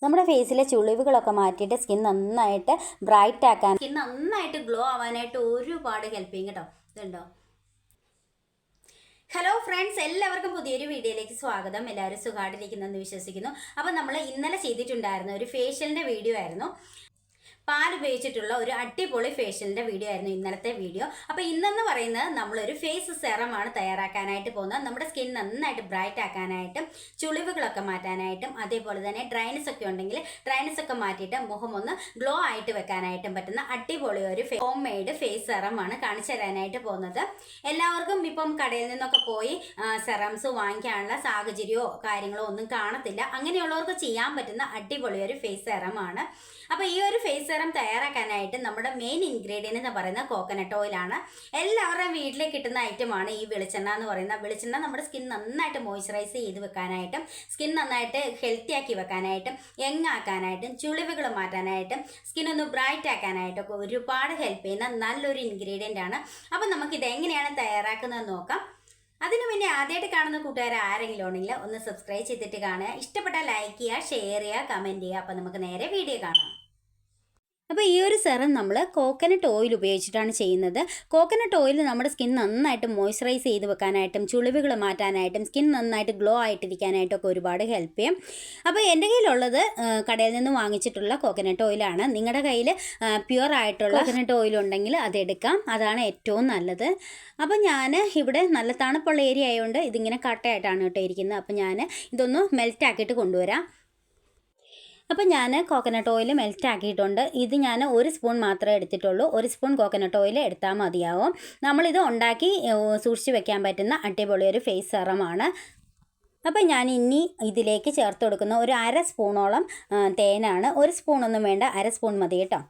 നമ്മുടെ ഫേസിലെ ചുളിവുകളൊക്കെ മാറ്റിയിട്ട് സ്കിൻ നന്നായിട്ട് ബ്രൈറ്റ് ആക്കാൻ, സ്കിൻ നന്നായിട്ട് ഗ്ലോ ആവാനായിട്ട് ഒരുപാട് ഹെൽപ്പ് ചെയ്യും കേട്ടോ. ഇതുണ്ടോ? ഹലോ ഫ്രണ്ട്സ്, എല്ലാവർക്കും പുതിയൊരു വീഡിയോയിലേക്ക് സ്വാഗതം. എല്ലാവരും സുഖമായിട്ടിരിക്കുന്നെന്ന് വിശ്വസിക്കുന്നു. അപ്പോൾ നമ്മൾ ഇന്നലെ ചെയ്തിട്ടുണ്ടായിരുന്ന ഒരു ഫേഷ്യലിൻ്റെ വീഡിയോ ആയിരുന്നു. പാൽ ഉപയോഗിച്ചിട്ടുള്ള ഒരു അടിപൊളി ഫേഷ്യലിൻ്റെ വീഡിയോ ആയിരുന്നു ഇന്നലത്തെ വീഡിയോ. അപ്പോൾ ഇന്നെന്ന് പറയുന്നത് നമ്മളൊരു ഫേസ് സെറമാണ് തയ്യാറാക്കാനായിട്ട് പോകുന്നത്. നമ്മുടെ സ്കിൻ നന്നായിട്ട് ബ്രൈറ്റ് ആക്കാനായിട്ടും ചുളിവുകളൊക്കെ മാറ്റാനായിട്ടും അതേപോലെ തന്നെ ഡ്രൈനസ് ഒക്കെ ഉണ്ടെങ്കിൽ ഡ്രൈനസ് ഒക്കെ മാറ്റിയിട്ട് മുഖം ഒന്ന് ഗ്ലോ ആയിട്ട് വെക്കാനായിട്ടും പറ്റുന്ന അടിപൊളി ഒരു ഹോം മെയ്ഡ് ഫേസ് സെറമാണ് കാണിച്ചു തരാനായിട്ട് പോകുന്നത്. എല്ലാവർക്കും ഇപ്പം കടയിൽ നിന്നൊക്കെ പോയി സെറംസ് വാങ്ങിക്കാനുള്ള സാഹചര്യമോ കാര്യങ്ങളോ ഒന്നും കാണത്തില്ല. അങ്ങനെയുള്ളവർക്ക് ചെയ്യാൻ പറ്റുന്ന അടിപൊളി ഒരു ഫേസ് സെറമാണ്. അപ്പോൾ ഈ ഒരു ഫേസ് സെറം തയ്യാറാക്കാനായിട്ട് നമ്മുടെ മെയിൻ ഇൻഗ്രീഡിയൻ്റ് എന്ന് പറയുന്നത് കോക്കനട്ട് ഓയിലാണ്. എല്ലാവരുടെയും വീട്ടിലേക്ക് കിട്ടുന്ന ഐറ്റമാണ് ഈ വെളിച്ചെണ്ണ എന്ന് പറയുന്നത്. വെളിച്ചെണ്ണ നമ്മുടെ സ്കിൻ നന്നായിട്ട് മോയ്സ്ചറൈസ് ചെയ്ത് വെക്കാനായിട്ടും സ്കിൻ നന്നായിട്ട് ഹെൽത്തി ആക്കി വെക്കാനായിട്ടും യങ് ആക്കാനായിട്ടും ചുളിവുകൾ മാറ്റാനായിട്ടും സ്കിൻ ഒന്ന് ബ്രൈറ്റ് ആക്കാനായിട്ടൊക്കെ ഒരുപാട് ഹെൽപ്പ് ചെയ്യുന്ന നല്ലൊരു ഇൻഗ്രീഡിയൻ്റ് ആണ്. അപ്പോൾ നമുക്കിത് എങ്ങനെയാണ് തയ്യാറാക്കുന്നത് നോക്കാം. അതിനു മുന്നേ ആദ്യമായിട്ട് കാണുന്ന കൂട്ടുകാർ ആരെങ്കിലും ഉണ്ടെങ്കിൽ ഒന്ന് സബ്സ്ക്രൈബ് ചെയ്തിട്ട് കാണുക. ഇഷ്ടപ്പെട്ടാൽ ലൈക്ക് ചെയ്യുക, ഷെയർ ചെയ്യുക, കമൻറ്റ് ചെയ്യുക. അപ്പോൾ നമുക്ക് നേരെ വീഡിയോ കാണാം. അപ്പോൾ ഈ ഒരു സെറം നമ്മൾ കോക്കനട്ട് ഓയിൽ ഉപയോഗിച്ചിട്ടാണ് ചെയ്യുന്നത്. കോക്കനട്ട് ഓയിൽ നമ്മുടെ സ്കിൻ നന്നായിട്ട് മോയ്സ്ചറൈസ് ചെയ്ത് വെക്കാനായിട്ടും ചുളിവുകൾ മാറ്റാനായിട്ടും സ്കിൻ നന്നായിട്ട് ഗ്ലോ ആയിട്ടിരിക്കാനായിട്ടൊക്കെ ഒരുപാട് ഹെൽപ്പ് ചെയ്യും. അപ്പോൾ എൻ്റെ കയ്യിലുള്ളത് കടയിൽ നിന്ന് വാങ്ങിച്ചിട്ടുള്ള കോക്കനട്ട് ഓയിലാണ്. നിങ്ങളുടെ കയ്യിൽ പ്യുവർ ആയിട്ടുള്ള കോക്കനട്ട് ഓയിൽ ഉണ്ടെങ്കിൽ അതെടുക്കാം, അതാണ് ഏറ്റവും നല്ലത്. അപ്പോൾ ഞാൻ ഇവിടെ നല്ല തണുപ്പുള്ള ഏരിയ ആയതുകൊണ്ട് ഇതിങ്ങനെ കട്ടയായിട്ടാണ് കേട്ടോ ഇരിക്കുന്നത്. അപ്പോൾ ഞാൻ ഇതൊന്ന് മെൽറ്റ് ആക്കിയിട്ട് കൊണ്ടുവരാം. അപ്പോൾ ഞാൻ കോക്കനട്ട് ഓയിൽ മെൽറ്റ് ആക്കിയിട്ടുണ്ട്. ഇത് ഞാൻ 1 സ്പൂൺ മാത്രമേ എടുത്തിട്ടുള്ളൂ. 1 സ്പൂൺ കോക്കനട്ട് ഓയിൽ എടുത്താൽ മതിയാവും. നമ്മളിത് ഉണ്ടാക്കി സൂക്ഷിച്ച് വെക്കാൻ പറ്റുന്ന അടിപൊളി ഒരു ഫേസ് സെറമാണ്. അപ്പോൾ ഞാൻ ഇനി ഇതിലേക്ക് ചേർത്ത് കൊടുക്കുന്ന ഒരു 1/2 സ്പൂണോളം തേനാണ്. 1 സ്പൂണൊന്നും വേണ്ട, 1/2 സ്പൂൺ മതി കേട്ടോ.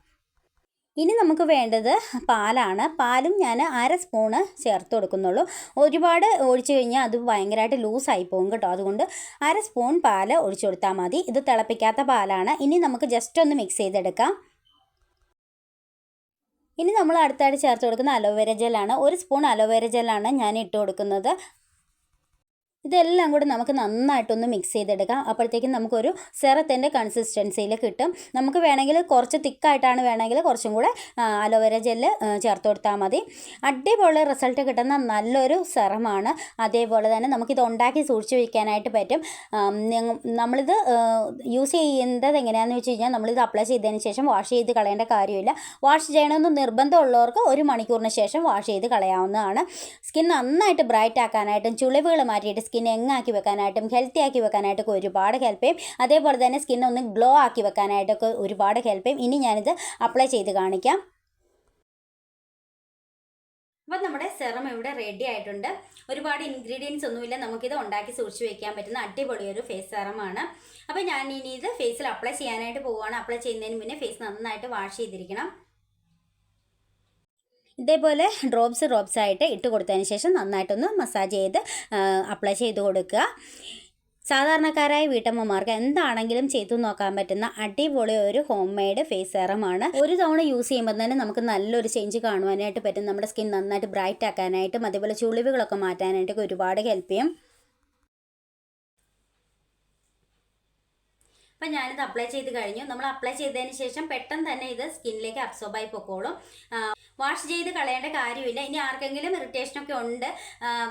ഇനി നമുക്ക് വേണ്ടത് പാലാണ്. പാലും ഞാൻ 1/2 സ്പൂണ് ചേർത്ത് കൊടുക്കുന്നുള്ളൂ. ഒരുപാട് ഒഴിച്ചു കഴിഞ്ഞാൽ അത് ഭയങ്കരമായിട്ട് ലൂസായി പോകും കേട്ടോ. അതുകൊണ്ട് 1/2 സ്പൂൺ പാൽ ഒഴിച്ചു കൊടുത്താൽ മതി. ഇത് തിളപ്പിക്കാത്ത പാലാണ്. ഇനി നമുക്ക് ജസ്റ്റ് ഒന്ന് മിക്സ് ചെയ്തെടുക്കാം. ഇനി നമ്മൾ അടുത്തായിട്ട് ചേർത്ത് കൊടുക്കുന്ന അലോവേര ജെല്ലാണ്. 1 സ്പൂൺ അലോവേര ജെല്ലാണ് ഞാൻ ഇട്ട് കൊടുക്കുന്നത്. ഇതെല്ലാം കൂടി നമുക്ക് നന്നായിട്ടൊന്ന് മിക്സ് ചെയ്തെടുക്കാം. അപ്പോഴത്തേക്കും നമുക്കൊരു സെറത്തിൻ്റെ കൺസിസ്റ്റൻസിയിൽ കിട്ടും. നമുക്ക് വേണമെങ്കിൽ കുറച്ച് തിക്കായിട്ടാണ് വേണമെങ്കിൽ കുറച്ചും കൂടെ അലോവേര ജെല്ല് ചേർത്ത് കൊടുത്താൽ മതി. അടിപൊളി റിസൾട്ട് കിട്ടുന്ന നല്ലൊരു സെറമാണ്. അതേപോലെ തന്നെ നമുക്കിത് ഉണ്ടാക്കി സൂക്ഷിച്ച് വയ്ക്കാനായിട്ട് പറ്റും. നമ്മളിത് യൂസ് ചെയ്യുന്നത് എങ്ങനെയാണെന്ന് വെച്ച് കഴിഞ്ഞാൽ നമ്മളിത് അപ്ലൈ ചെയ്തതിന് ശേഷം വാഷ് ചെയ്ത് കളയേണ്ട കാര്യമില്ല. വാഷ് ചെയ്യണമെന്ന് നിർബന്ധമുള്ളവർക്ക് 1 മണിക്കൂറിന് ശേഷം വാഷ് ചെയ്ത് കളയാവുന്നതാണ്. സ്കിൻ നന്നായിട്ട് ബ്രൈറ്റ് ആക്കാനായിട്ടും ചുളിവുകൾ മാറ്റിയിട്ട് സ്കിൻ യങ്ങാക്കി വെക്കാനായിട്ടും ഹെൽത്തി ആക്കി വെക്കാനായിട്ടൊക്കെ ഒരുപാട് ഹെൽപ്പ് ചെയ്യും. അതേപോലെ തന്നെ സ്കിൻ ഒന്ന് ഗ്ലോ ആക്കി വെക്കാനായിട്ടൊക്കെ ഒരുപാട് ഹെൽപ്പ് ചെയ്യും. ഇനി ഞാനിത് അപ്ലൈ ചെയ്ത് കാണിക്കാം. അപ്പോൾ നമ്മുടെ സെറം ഇവിടെ റെഡി ആയിട്ടുണ്ട്. ഒരുപാട് ഇൻഗ്രീഡിയൻസ് ഒന്നുമില്ല. നമുക്കിത് ഉണ്ടാക്കി സൂക്ഷിച്ച് വയ്ക്കാൻ പറ്റുന്ന അടിപൊളി ഒരു ഫേസ് സെറമാണ്. അപ്പോൾ ഞാൻ ഇനി ഇത് ഫേസിൽ അപ്ലൈ ചെയ്യാനായിട്ട് പോവുകയാണ്. അപ്ലൈ ചെയ്യുന്നതിന് മുന്നേ ഫേസ് നന്നായിട്ട് വാഷ് ചെയ്തിരിക്കണം. ഇതേപോലെ ഡ്രോപ്സ് ആയിട്ട് ഇട്ട് കൊടുത്തതിന് ശേഷം നന്നായിട്ടൊന്ന് മസാജ് ചെയ്ത് അപ്ലൈ ചെയ്ത് കൊടുക്കുക. സാധാരണക്കാരായ വീട്ടമ്മമാർക്ക് എന്താണെങ്കിലും ചെയ്തു നോക്കാൻ പറ്റുന്ന അടിപൊളി ഒരു ഹോം മെയ്ഡ് ഫേസ് സെറമാണ്. ഒരു തവണ യൂസ് ചെയ്യുമ്പോൾ തന്നെ നമുക്ക് നല്ലൊരു ചേഞ്ച് കാണുവാനായിട്ട് പറ്റും. നമ്മുടെ സ്കിൻ നന്നായിട്ട് ബ്രൈറ്റ് ആക്കാനായിട്ടും അതേപോലെ ചുളിവുകളൊക്കെ മാറ്റാനായിട്ടൊക്കെ ഒരുപാട് ഹെൽപ്പ് ചെയ്യും. അപ്പം ഞാനിത് അപ്ലൈ ചെയ്ത് കഴിഞ്ഞു. നമ്മൾ അപ്ലൈ ചെയ്തതിന് ശേഷം പെട്ടെന്ന് തന്നെ ഇത് സ്കിന്നിലേക്ക് അബ്സോർബായി പൊക്കോളും. വാഷ് ചെയ്ത് കളയേണ്ട കാര്യമില്ല. ഇനി ആർക്കെങ്കിലും ഇറിറ്റേഷനൊക്കെ ഉണ്ട്,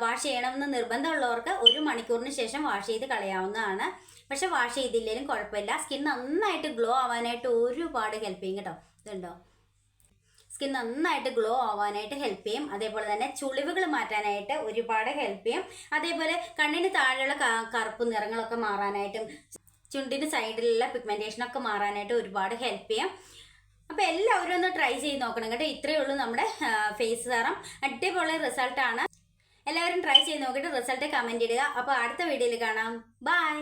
വാഷ് ചെയ്യണമെന്ന് നിർബന്ധമുള്ളവർക്ക് 1 മണിക്കൂറിന് ശേഷം വാഷ് ചെയ്ത് കളയാവുന്നതാണ്. പക്ഷെ വാഷ് ചെയ്തില്ലെങ്കിലും കുഴപ്പമില്ല. സ്കിൻ നന്നായിട്ട് ഗ്ലോ ആവാനായിട്ട് ഒരുപാട് ഹെൽപ്പ് ചെയ്യും കേട്ടോ. ഇതുണ്ടോ? സ്കിൻ നന്നായിട്ട് ഗ്ലോ ആവാനായിട്ട് ഹെൽപ്പ് ചെയ്യും. അതേപോലെ തന്നെ ചുളിവുകൾ മാറ്റാനായിട്ട് ഒരുപാട് ഹെൽപ്പ് ചെയ്യും. അതേപോലെ കണ്ണിന് താഴെയുള്ള കറുപ്പ് നിറങ്ങളൊക്കെ മാറാനായിട്ടും ചുണ്ടിന് സൈഡിലുള്ള പിഗ്മെൻറ്റേഷനൊക്കെ മാറാനായിട്ട് ഒരുപാട് ഹെൽപ്പ് ചെയ്യും. അപ്പോൾ എല്ലാവരും ഒന്ന് ട്രൈ ചെയ്ത് നോക്കണം കേട്ടോ. ഇത്രയേ ഉള്ളൂ നമ്മുടെ ഫേസ് സെറം. അടിപൊളി റിസൾട്ടാണ്. എല്ലാവരും ട്രൈ ചെയ്ത് നോക്കിയിട്ട് റിസൾട്ട് കമൻറ്റ് ഇടുക. അപ്പോൾ അടുത്ത വീഡിയോയിൽ കാണാം. ബൈ.